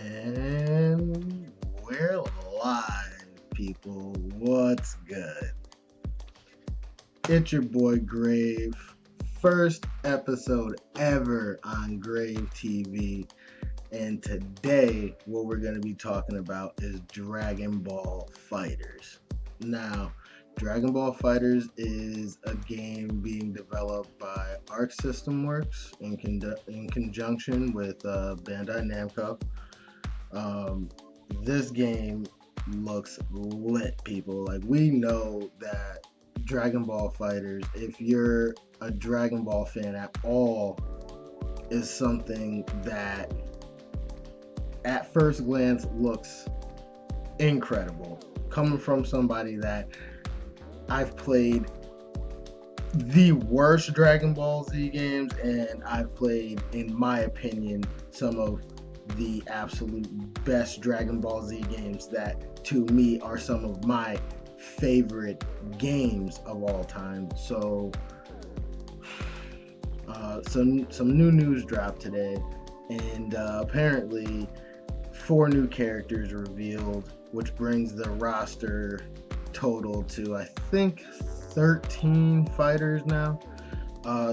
And we're live, people. What's good? It's your boy Grave. First episode ever on Grave TV. And today, what we're going to be talking about is Dragon Ball Fighterz. Now, Dragon Ball Fighterz is a game being developed by Arc System Works in conjunction with Bandai Namco. This game looks lit, people. Like, we know that Dragon Ball Fighterz, if you're a Dragon Ball fan at all, is something that at first glance looks incredible. Coming from somebody that I've played the worst Dragon Ball Z games, and I've played, in my opinion, some of the absolute best Dragon Ball Z games that, to me, are some of my favorite games of all time. So, some new news dropped today, and apparently 4 new characters revealed, which brings the roster total to, I think, 13 fighters now.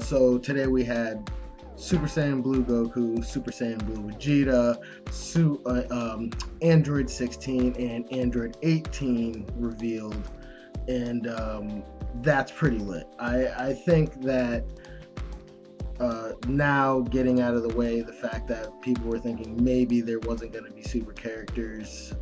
So today we had Super Saiyan Blue Goku, Super Saiyan Blue Vegeta, Android 16, and Android 18 revealed, and that's pretty lit. I think that now, getting out of the way the fact that people were thinking maybe there wasn't going to be super characters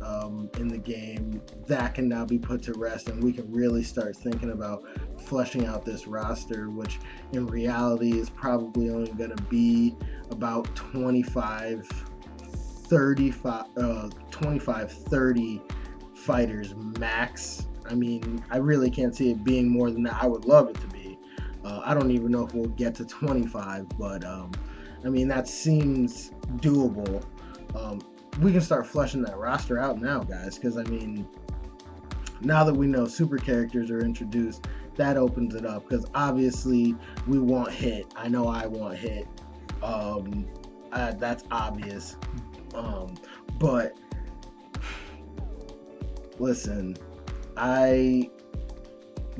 in the game, that can now be put to rest, and we can really start thinking about fleshing out this roster, which in reality is probably only going to be about 25, 30 fighters max. I mean, I really can't see it being more than that. I would love it to be. I don't even know if we'll get to 25, but I mean, that seems doable. We can start fleshing that roster out now, guys, because I mean, now that we know super characters are introduced, that opens it up, because obviously we want Hit. I know I want Hit. That's obvious. But listen, I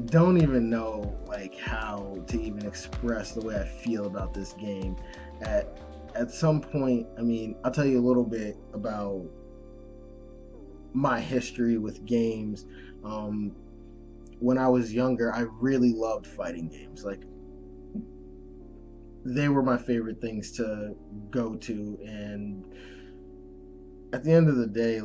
don't even know how to even express the way I feel about this game. At some point, I mean, I'll tell you a little bit about my history with games. When I was younger, I really loved fighting games. Like, they were my favorite things to go to, and at the end of the day,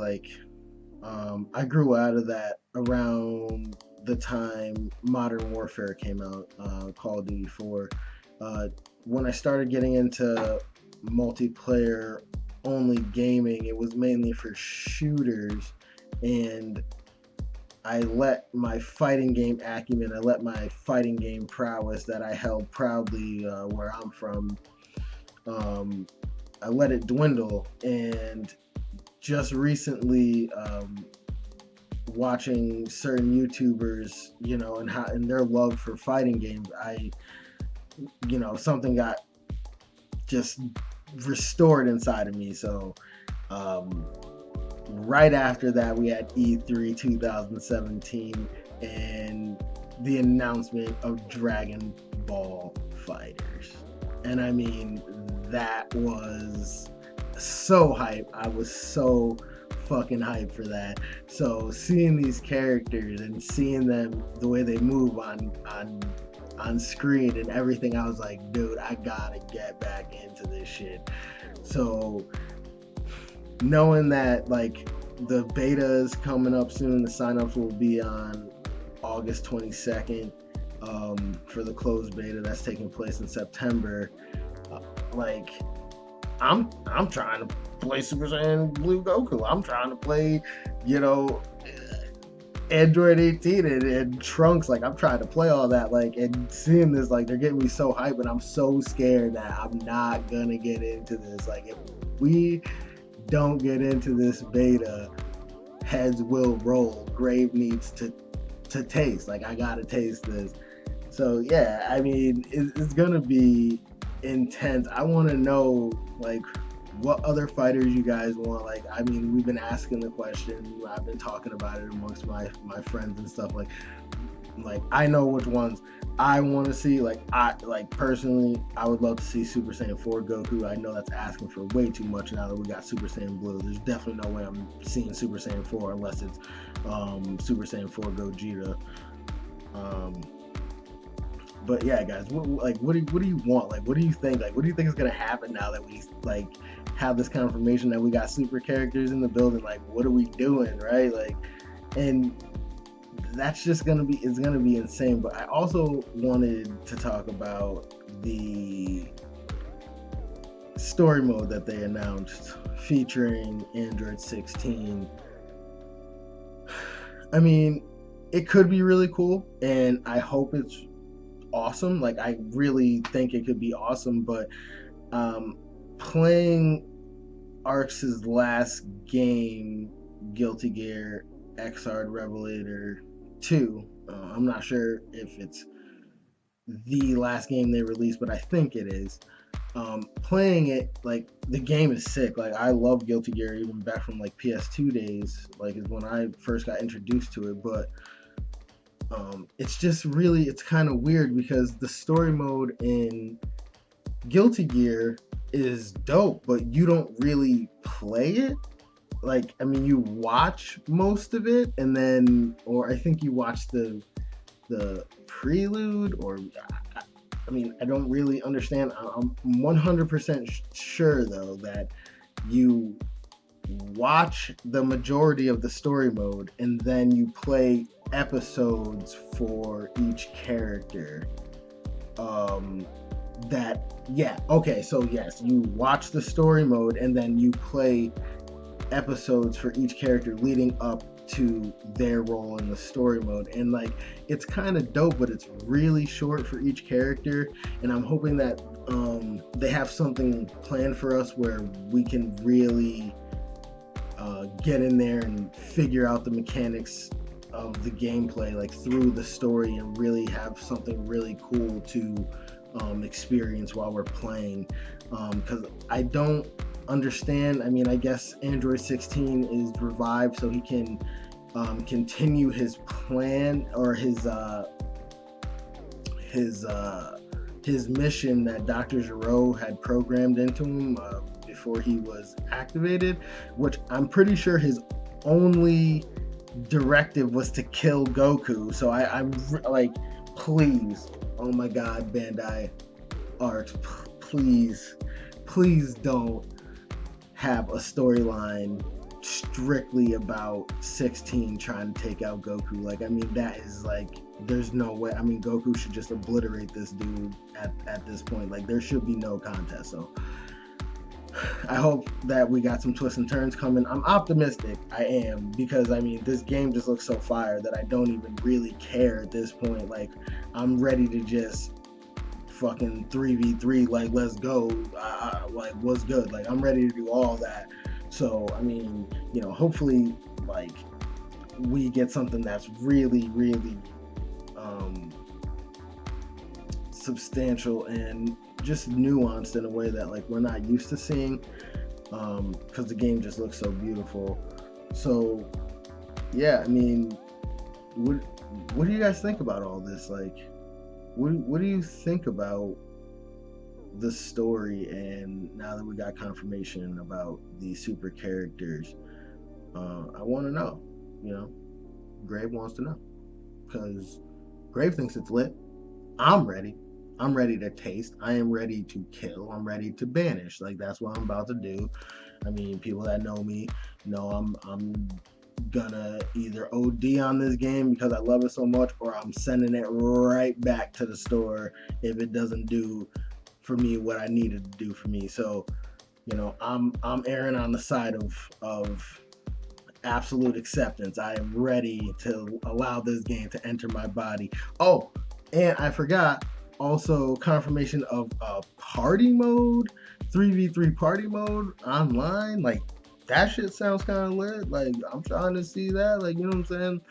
I grew out of that around the time Modern Warfare came out, Call of Duty 4. When I started getting into multiplayer only gaming, it was mainly for shooters, and I let my fighting game acumen, I let my fighting game prowess that I held proudly where I'm from, I let it dwindle. And just recently, watching certain YouTubers, and their love for fighting games, something got just restored inside of me. So right after that, we had E3 2017 and the announcement of Dragon Ball Fighterz, and I mean, that was so hype. I was so fucking hype for that. So seeing these characters and seeing them, the way they move on screen and everything, I was like, dude, I gotta get back into this shit. So knowing that the beta is coming up soon, the signups will be on August 22nd for the closed beta that's taking place in September. I'm trying to play Super Saiyan Blue Goku. I'm trying to play, Android 18 and Trunks. I'm trying to play all that. And seeing this, they're getting me so hyped, and I'm so scared that I'm not gonna get into this. If we don't get into this beta, heads will roll. Grave needs to taste. I gotta taste this. So yeah, I mean, it's gonna be intense. I want to know what other fighters you guys want. Like, I mean, we've been asking the question. I've been talking about it amongst my friends and stuff. Like I know which ones I want to see. Like personally, I would love to see Super Saiyan 4 Goku. I know that's asking for way too much now that we got Super Saiyan Blue. There's definitely no way I'm seeing Super Saiyan 4 unless it's Super Saiyan 4 Gogeta. But yeah, guys, what do you want? Like, what do you think? Like, what do you think is gonna happen now that we like have this confirmation that we got super characters in the building? Like, what are we doing, right? Like, and that's just it's gonna be insane. But I also wanted to talk about the story mode that they announced featuring Android 16. I mean, it could be really cool, and I hope it's awesome. Like, I really think it could be awesome, but playing Arx's last game, Guilty Gear Xrd Revelator 2, I'm not sure if it's the last game they released, but I think it is. Playing it, like, the game is sick. Like, I love Guilty Gear even back from like PS2 days, like is when I first got introduced to it. But it's just really, it's kind of weird because the story mode in Guilty Gear is dope, but you don't really play it. Like, I mean, you watch most of it, and then, or I think you watch the prelude, or I mean, I don't really understand. I'm 100% sure though that you watch the majority of the story mode and then you play episodes for each character. So yes, you watch the story mode and then you play episodes for each character leading up to their role in the story mode. And like, it's kind of dope, but it's really short for each character, and I'm hoping that they have something planned for us where we can really get in there and figure out the mechanics of the gameplay, like through the story, and really have something really cool to experience while we're playing. Because I don't understand. I mean, I guess Android 16 is revived so he can continue his plan, or his mission that Dr. Gero had programmed into him before he was activated, which I'm pretty sure his only directive was to kill Goku. So I'm like, please, oh my god, Bandai Arx, please don't have a storyline strictly about 16 trying to take out Goku. Like, I mean, that is like, there's no way. I mean, Goku should just obliterate this dude at this point. Like, there should be no contest. So I hope that we got some twists and turns coming. I'm optimistic, I am, because I mean, this game just looks so fire that I don't even really care at this point. Like, I'm ready to just fucking 3v3, like, let's go, like, what's good, like, I'm ready to do all that. So I mean, you know, hopefully, like, we get something that's really substantial and just nuanced in a way that, like, we're not used to seeing, because the game just looks so beautiful. So yeah, I mean, what do you guys think about all this? Like, what do you think about the story? And now that we got confirmation about these super characters, I want to know. You know, Grave wants to know, because Grave thinks it's lit. I'm ready. I'm ready to taste. I am ready to kill. I'm ready to banish. Like, that's what I'm about to do. I mean, people that know me know I'm gonna either OD on this game because I love it so much, or I'm sending it right back to the store if it doesn't do for me what I needed to do for me. So, you know, I'm erring on the side of absolute acceptance. I am ready to allow this game to enter my body. Oh, and I forgot, also confirmation of a party mode, 3v3 party mode online. Like, that shit sounds kind of lit. Like, I'm trying to see that. Like, you know what I'm saying?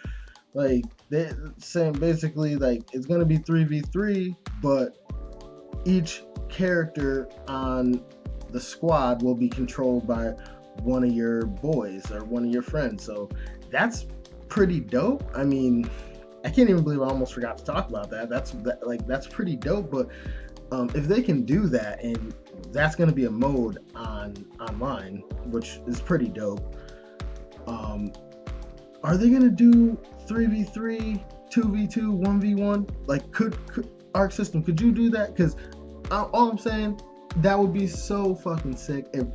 Like, they're saying basically, like, it's gonna be 3v3, but each character on the squad will be controlled by one of your boys or one of your friends. So that's pretty dope. I mean, I can't even believe I almost forgot to talk about that. That's pretty dope. But if they can do that, and that's going to be a mode online, which is pretty dope. Are they going to do 3v3, 2v2, 1v1? Like, could Arc System, could you do that? Because all I'm saying, that would be so fucking sick. If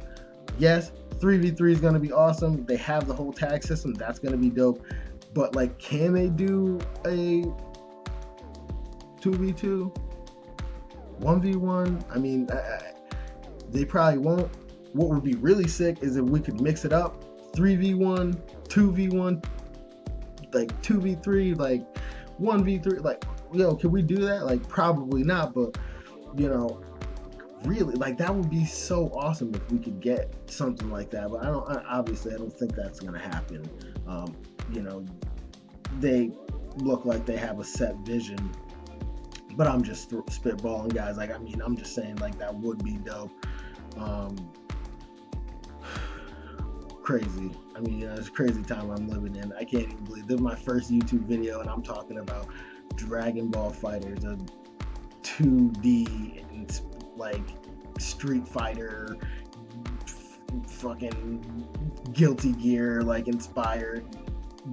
yes, 3v3 is going to be awesome. They have the whole tag system. That's going to be dope. But like, can they do a 2v2, 1v1? I mean, they probably won't. What would be really sick is if we could mix it up, 3v1, 2v1, like 2v3, like 1v3. Like, yo, can we do that? Like, probably not, but you know, really, like, that would be so awesome if we could get something like that. But obviously I don't think that's gonna happen. You know, they look like they have a set vision, but I'm just spitballing, guys. Like, I mean, I'm just saying, like, that would be dope. Crazy. I mean, it's a crazy time I'm living in. I can't even believe this is my first YouTube video and I'm talking about Dragon Ball Fighterz, a 2D and like Street Fighter, fucking Guilty Gear like inspired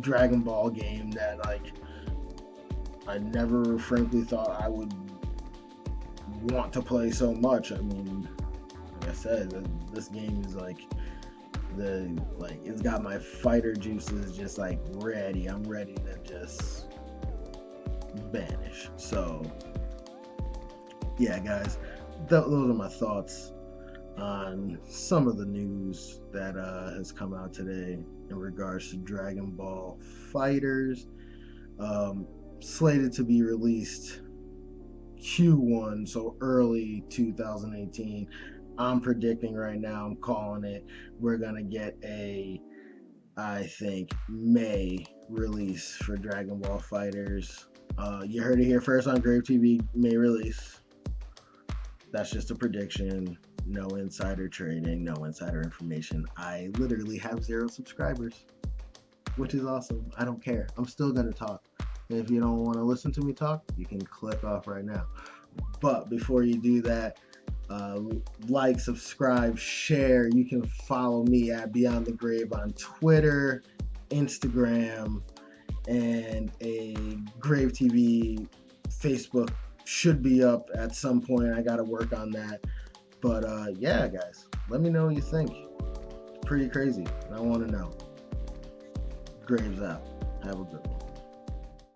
Dragon Ball game that, like, I never frankly thought I would want to play so much. I mean, like I said, this game is like it's got my fighter juices just like ready. I'm ready to just vanish. So yeah, guys, those are my thoughts on some of the news that has come out today in regards to Dragon Ball Fighterz. Slated to be released Q1, so early 2018. I'm predicting right now, I'm calling it, we're gonna get I think, May release for Dragon Ball Fighterz. You heard it here first on Grave TV, May release. That's just a prediction. No insider trading, no insider information. I literally have 0 subscribers, which is awesome. I don't care. I'm still gonna talk. And if you don't want to listen to me talk, you can click off right now. But before you do that, like, subscribe, share. You can follow me at Beyond the Grave on Twitter, Instagram, and a Grave TV Facebook should be up at some point. I got to work on that. But yeah, guys, let me know what you think. It's pretty crazy. I want to know. Graves out. Have a good one.